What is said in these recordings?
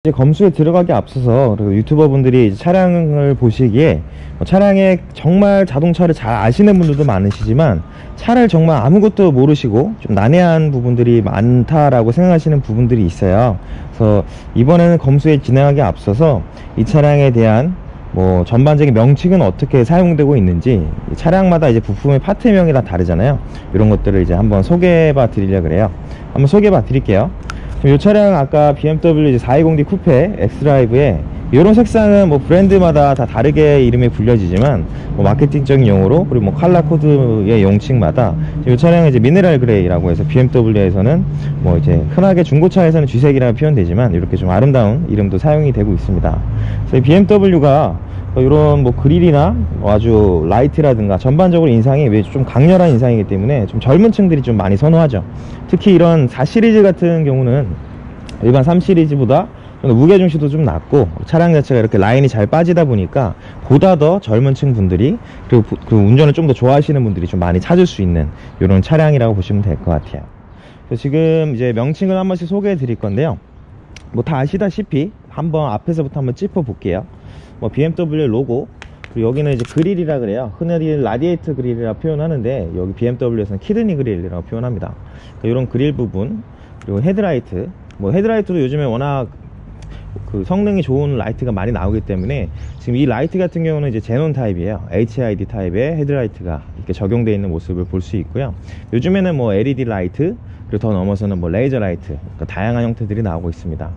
이제 검수에 들어가기 앞서서 그리고 유튜버 분들이 차량을 보시기에 차량에 정말 자동차를 잘 아시는 분들도 많으시지만 차를 정말 아무것도 모르시고 좀 난해한 부분들이 많다라고 생각하시는 부분들이 있어요. 그래서 이번에는 검수에 진행하기 앞서서 이 차량에 대한 전반적인 명칭은 어떻게 사용되고 있는지, 차량마다 이제 부품의 파트명이 다 다르잖아요. 이런 것들을 이제 한번 소개해 드리려고 그래요. 한번 소개해 드릴게요. 이 차량 아까 BMW 420D 쿠페 엑스드라이브에 이런 색상은 브랜드마다 다 다르게 이름이 불려지지만 마케팅적인 용어로, 그리고 컬러 코드의 용칭마다 이 차량은 이제 미네랄 그레이라고 해서 BMW에서는 이제 흔하게 중고차에서는 쥐색이라고 표현되지만 이렇게 좀 아름다운 이름도 사용이 되고 있습니다. 그래서 BMW가 이런 그릴이나 아주 라이트라든가 전반적으로 인상이 좀 강렬한 인상이기 때문에 좀 젊은 층들이 좀 많이 선호하죠. 특히 이런 4시리즈 같은 경우는 일반 3시리즈보다 무게중심도 좀 낮고 차량 자체가 이렇게 라인이 잘 빠지다 보니까 보다 더 젊은 층 분들이, 그리고 그 운전을 좀 더 좋아하시는 분들이 좀 많이 찾을 수 있는 이런 차량이라고 보시면 될 것 같아요. 그래서 지금 이제 명칭을 한 번씩 소개해 드릴 건데요. 다 아시다시피 한번 앞에서부터 한번 짚어 볼게요. BMW 로고, 그리고 여기는 이제 그릴이라 그래요. 흔히 라디에이터 그릴이라 표현하는데 여기 BMW에서는 키드니 그릴이라고 표현합니다. 그러니까 이런 그릴 부분, 그리고 헤드라이트, 헤드라이트도 요즘에 워낙 그 성능이 좋은 라이트가 많이 나오기 때문에 지금 이 라이트 같은 경우는 이제 제논 타입이에요. HID 타입의 헤드라이트가 이렇게 적용되어 있는 모습을 볼 수 있고요. 요즘에는 LED 라이트, 그리고 더 넘어서는 레이저 라이트, 그러니까 다양한 형태들이 나오고 있습니다.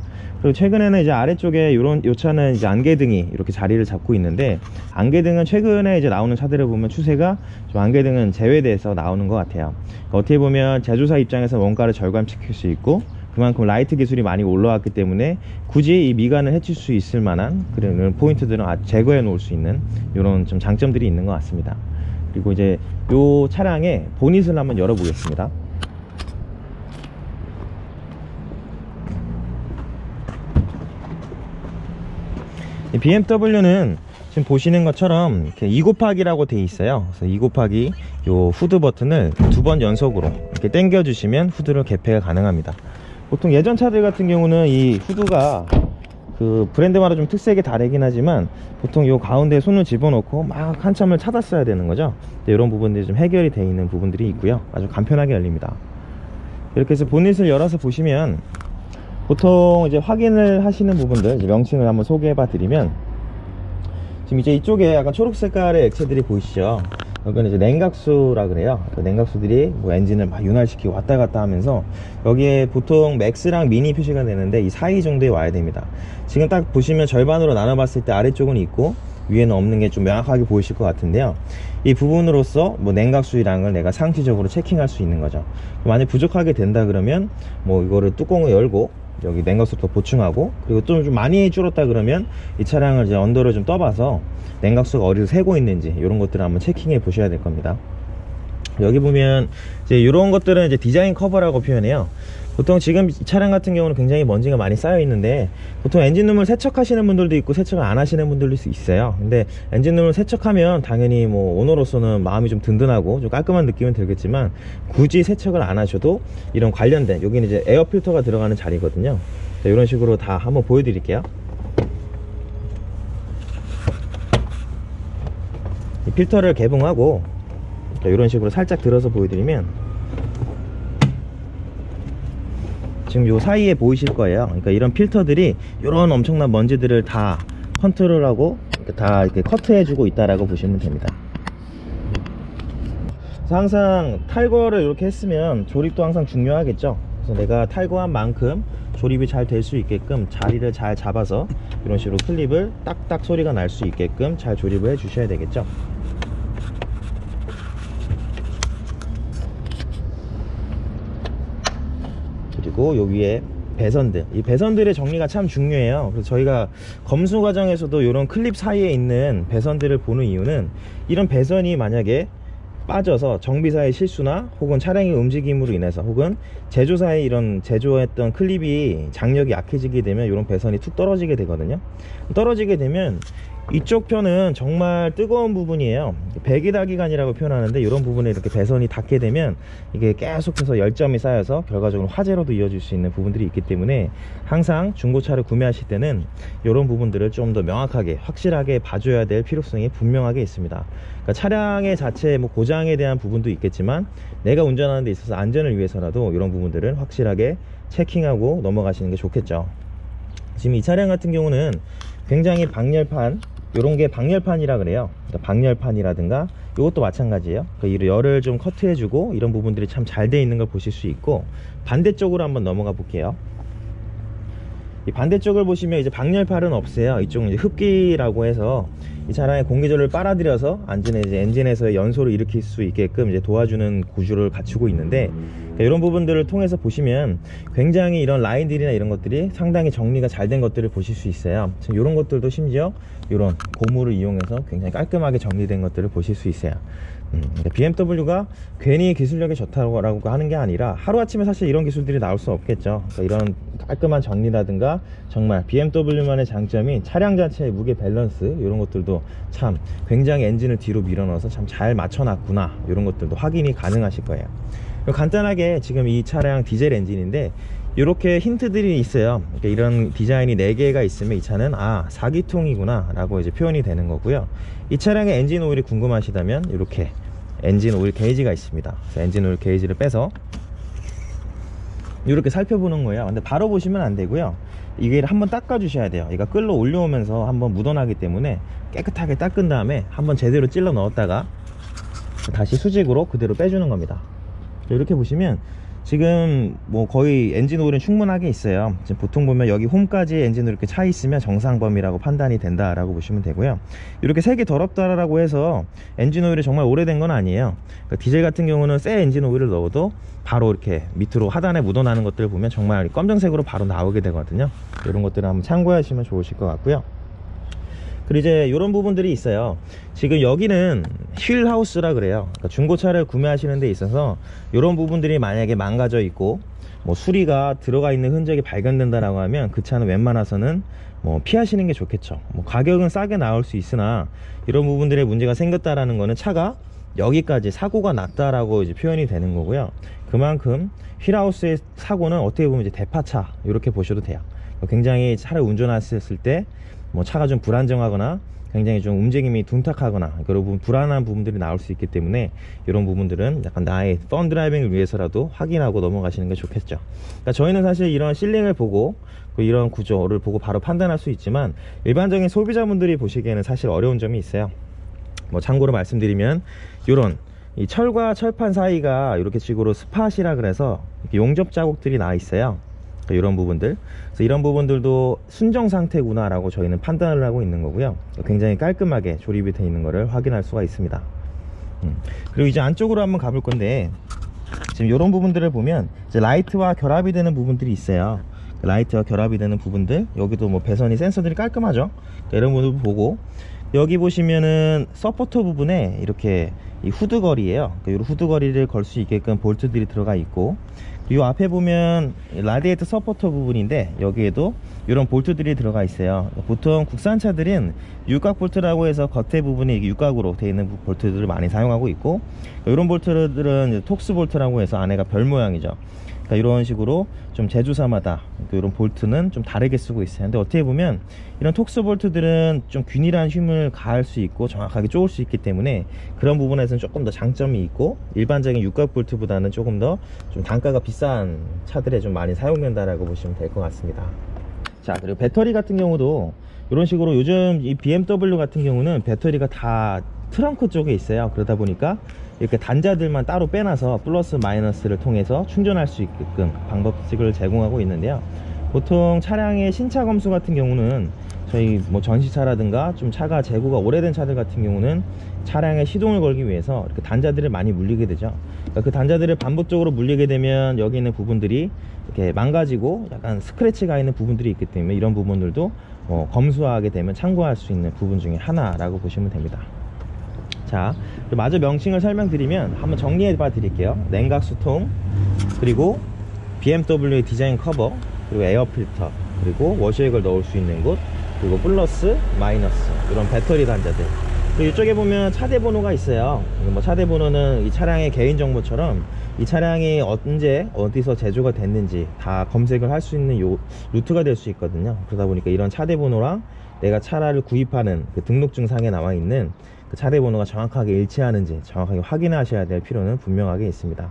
그리고 최근에는 이제 아래쪽에 요 차는 이제 안개등이 이렇게 자리를 잡고 있는데, 안개등은 최근에 이제 나오는 차들을 보면 추세가 좀 안개등은 제외돼서 나오는 것 같아요. 그러니까 어떻게 보면 제조사 입장에서 원가를 절감시킬 수 있고, 그만큼 라이트 기술이 많이 올라왔기 때문에 굳이 이 미간을 해칠 수 있을 만한 그런 포인트들은 제거해 놓을 수 있는 이런 좀 장점들이 있는 것 같습니다. 그리고 이제 요 차량의 보닛을 한번 열어 보겠습니다. BMW는 지금 보시는 것처럼 이렇게 2 곱하기라고 되어 있어요. 그래서 2 곱하기 요 후드 버튼을 2번 연속으로 이렇게 당겨 주시면 후드를 개폐가 가능합니다. 보통 예전 차들 같은 경우는 이 후드가 그 브랜드마다 좀 특색이 다르긴 하지만 보통 요 가운데 손을 집어넣고 막 한참을 찾았어야 되는 거죠. 이런 부분들이 좀 해결이 되어 있는 부분들이 있고요. 아주 간편하게 열립니다. 이렇게 해서 보닛을 열어서 보시면 보통 이제 확인을 하시는 부분들, 이제 명칭을 한번 소개해 봐 드리면, 지금 이제 이쪽에 약간 초록 색깔의 액체들이 보이시죠? 여기는 이제 냉각수라 그래요. 그 냉각수들이 엔진을 막 윤활시키고 왔다 갔다 하면서 여기에 보통 맥스랑 미니 표시가 되는데 이 사이 정도에 와야 됩니다. 지금 딱 보시면 절반으로 나눠 봤을 때 아래쪽은 있고 위에는 없는 게 좀 명확하게 보이실 것 같은데요. 이 부분으로서 냉각수량을 내가 상시적으로 체킹할 수 있는 거죠. 만약 부족하게 된다 그러면 이거를 뚜껑을 열고 여기 냉각수를 더 보충하고, 그리고 또 좀 많이 줄었다 그러면 이 차량을 이제 언더를 좀 떠봐서 냉각수가 어디서 새고 있는지 이런 것들을 한번 체킹해 보셔야 될 겁니다. 여기 보면 이제 이런 것들은 이제 디자인 커버라고 표현해요. 보통 지금 이 차량 같은 경우는 굉장히 먼지가 많이 쌓여 있는데 보통 엔진룸을 세척하시는 분들도 있고 세척을 안 하시는 분들도 있어요. 근데 엔진룸을 세척하면 당연히 오너로서는 마음이 좀 든든하고 좀 깔끔한 느낌은 들겠지만 굳이 세척을 안 하셔도 이런 관련된, 여기는 이제 에어 필터가 들어가는 자리거든요. 자, 이런 식으로 다 한번 보여드릴게요. 이 필터를 개봉하고 자, 이런 식으로 살짝 들어서 보여드리면 지금 요 사이에 보이실 거예요. 그러니까 이런 필터들이 이런 엄청난 먼지들을 다 컨트롤하고 다 이렇게 커트해 주고 있다라고 보시면 됩니다. 그래서 항상 탈거를 이렇게 했으면 조립도 항상 중요하겠죠. 그래서 내가 탈거한 만큼 조립이 잘 될 수 있게끔 자리를 잘 잡아서 이런 식으로 클립을 딱딱 소리가 날 수 있게끔 잘 조립을 해 주셔야 되겠죠. 그리고 요 위에 배선들, 이 배선들의 정리가 참 중요해요. 그래서 저희가 검수 과정에서도 이런 클립 사이에 있는 배선들을 보는 이유는 이런 배선이 만약에 빠져서 정비사의 실수나 혹은 차량의 움직임으로 인해서 혹은 제조사의 이런 제조했던 클립이 장력이 약해지게 되면 이런 배선이 툭 떨어지게 되거든요. 떨어지게 되면 이쪽 편은 정말 뜨거운 부분이에요. 배기다기관이라고 표현하는데, 이런 부분에 이렇게 배선이 닿게 되면 이게 계속해서 열점이 쌓여서 결과적으로 화재로도 이어질 수 있는 부분들이 있기 때문에, 항상 중고차를 구매하실 때는 이런 부분들을 좀 더 명확하게 확실하게 봐줘야 될 필요성이 분명하게 있습니다. 그러니까 차량의 자체 뭐 고장에 대한 부분도 있겠지만, 내가 운전하는 데 있어서 안전을 위해서라도 이런 부분들은 확실하게 체킹하고 넘어가시는 게 좋겠죠. 지금 이 차량 같은 경우는 굉장히 방열판, 요런 게 방열판이라 그래요. 그러니까 방열판이라든가 이것도 마찬가지예요. 그러니까 열을 좀 커트해주고 이런 부분들이 참 잘 돼 있는 걸 보실 수 있고, 반대쪽으로 한번 넘어가 볼게요. 이 반대쪽을 보시면 이제 방열판은 없어요. 이쪽은 이제 흡기라고 해서 이 차량의 공기절을 빨아들여서 엔진에서의 연소를 일으킬 수 있게끔 이제 도와주는 구조를 갖추고 있는데, 이런 부분들을 통해서 보시면 굉장히 이런 라인들이나 이런 것들이 상당히 정리가 잘 된 것들을 보실 수 있어요. 지금 이런 것들도 심지어 이런 고무를 이용해서 굉장히 깔끔하게 정리된 것들을 보실 수 있어요. 그러니까 BMW가 괜히 기술력이 좋다고 하는 게 아니라, 하루아침에 사실 이런 기술들이 나올 수 없겠죠. 그러니까 이런 깔끔한 정리라든가, 정말 BMW만의 장점이 차량 자체의 무게 밸런스, 이런 것들도 참 굉장히 엔진을 뒤로 밀어넣어서 참 잘 맞춰놨구나, 이런 것들도 확인이 가능하실 거예요. 간단하게 지금 이 차량 디젤 엔진인데 이렇게 힌트들이 있어요. 그러니까 이런 디자인이 4개가 있으면 이 차는 4기통이구나 라고 이제 표현이 되는 거고요. 이 차량의 엔진 오일이 궁금하시다면 이렇게 엔진 오일 게이지가 있습니다. 그래서 엔진 오일 게이지를 빼서 이렇게 살펴보는 거예요. 근데 바로 보시면 안 되고요. 이게 한번 닦아 주셔야 돼요. 얘가 끌러 올려오면서 한번 묻어나기 때문에 깨끗하게 닦은 다음에 한번 제대로 찔러 넣었다가 다시 수직으로 그대로 빼주는 겁니다. 이렇게 보시면 지금 뭐 거의 엔진 오일은 충분하게 있어요. 지금 보통 보면 여기 홈까지 엔진 오일 이렇게 차 있으면 정상 범위라고 판단이 된다라고 보시면 되고요. 이렇게 색이 더럽다라고 해서 엔진 오일이 정말 오래된 건 아니에요. 그러니까 디젤 같은 경우는 새 엔진 오일을 넣어도 바로 이렇게 밑으로 하단에 묻어나는 것들을 보면 정말 검정색으로 바로 나오게 되거든요. 이런 것들을 한번 참고하시면 좋으실 것 같고요. 그리고 이제 이런 부분들이 있어요. 지금 여기는 휠 하우스라 그래요. 그러니까 중고차를 구매하시는 데 있어서 이런 부분들이 만약에 망가져 있고 뭐 수리가 들어가 있는 흔적이 발견된다라고 하면 그 차는 웬만해서는 뭐 피하시는 게 좋겠죠. 뭐 가격은 싸게 나올 수 있으나 이런 부분들에 문제가 생겼다라는 거는 차가 여기까지 사고가 났다라고 이제 표현이 되는 거고요. 그만큼 휠하우스의 사고는 어떻게 보면 이제 대파차 이렇게 보셔도 돼요. 굉장히 차를 운전하셨을 때 뭐 차가 좀 불안정하거나 굉장히 좀 움직임이 둔탁하거나 그런 불안한 부분들이 나올 수 있기 때문에 이런 부분들은 약간 나의 펀 드라이빙을 위해서라도 확인하고 넘어가시는 게 좋겠죠. 그러니까 저희는 사실 이런 실링을 보고 이런 구조를 보고 바로 판단할 수 있지만, 일반적인 소비자분들이 보시기에는 사실 어려운 점이 있어요. 뭐 참고로 말씀드리면 이런 이 철과 철판 사이가 이렇게 식으로 스팟이라 그래서 이렇게 용접 자국들이 나 있어요. 이런 부분들, 그래서 이런 부분들도 순정 상태구나 라고 저희는 판단을 하고 있는 거고요. 굉장히 깔끔하게 조립이 되어 있는 것을 확인할 수가 있습니다. 그리고 이제 안쪽으로 한번 가볼 건데, 지금 이런 부분들을 보면 이제 라이트와 결합이 되는 부분들이 있어요. 라이트와 결합이 되는 부분들, 여기도 뭐 배선이 센서들이 깔끔하죠. 이런 부분을 보고, 여기 보시면은 서포터 부분에 이렇게 이 후드걸이에요. 이 후드걸이를 걸 수 있게끔 볼트들이 들어가 있고, 이 앞에 보면 라디에이터 서포터 부분인데 여기에도 이런 볼트들이 들어가 있어요. 보통 국산차들은 육각 볼트라고 해서 겉에 부분이 육각으로 되어 있는 볼트들을 많이 사용하고 있고, 이런 볼트들은 톡스 볼트라고 해서 안에가 별 모양이죠. 그러니까 이런 식으로 좀 제조사마다 이런 볼트는 좀 다르게 쓰고 있어요. 근데 어떻게 보면 이런 톡스 볼트들은 좀 균일한 힘을 가할 수 있고 정확하게 쪼을 수 있기 때문에 그런 부분에서는 조금 더 장점이 있고, 일반적인 육각 볼트보다는 조금 더 좀 단가가 비싼 차들에 좀 많이 사용된다라고 보시면 될 것 같습니다. 자, 그리고 배터리 같은 경우도 이런 식으로 요즘 이 BMW 같은 경우는 배터리가 다 트렁크 쪽에 있어요. 그러다 보니까 이렇게 단자들만 따로 빼놔서 플러스 마이너스를 통해서 충전할 수 있게끔 방법식을 제공하고 있는데요. 보통 차량의 신차 검수 같은 경우는 저희 뭐 전시차라든가 좀 차가 재고가 오래된 차들 같은 경우는 차량에 시동을 걸기 위해서 이렇게 단자들을 많이 물리게 되죠. 그러니까 그 단자들을 반복적으로 물리게 되면 여기 있는 부분들이 이렇게 망가지고 약간 스크래치가 있는 부분들이 있기 때문에 이런 부분들도 검수하게 되면 참고할 수 있는 부분 중에 하나라고 보시면 됩니다. 자, 마저 명칭을 설명드리면 한번 정리해 봐 드릴게요. 냉각수통, 그리고 BMW의 디자인 커버, 그리고 에어 필터, 그리고 워셔액을 넣을 수 있는 곳, 그리고 플러스 마이너스 이런 배터리 단자들. 그리고 이쪽에 보면 차대 번호가 있어요. 뭐 차대 번호는 이 차량의 개인정보처럼 이 차량이 언제 어디서 제조가 됐는지 다 검색을 할 수 있는 요 루트가 될 수 있거든요. 그러다 보니까 이런 차대 번호랑 내가 차를 구입하는 그 등록증 상에 나와 있는 그 차대 번호가 정확하게 일치하는지 정확하게 확인하셔야 될 필요는 분명하게 있습니다.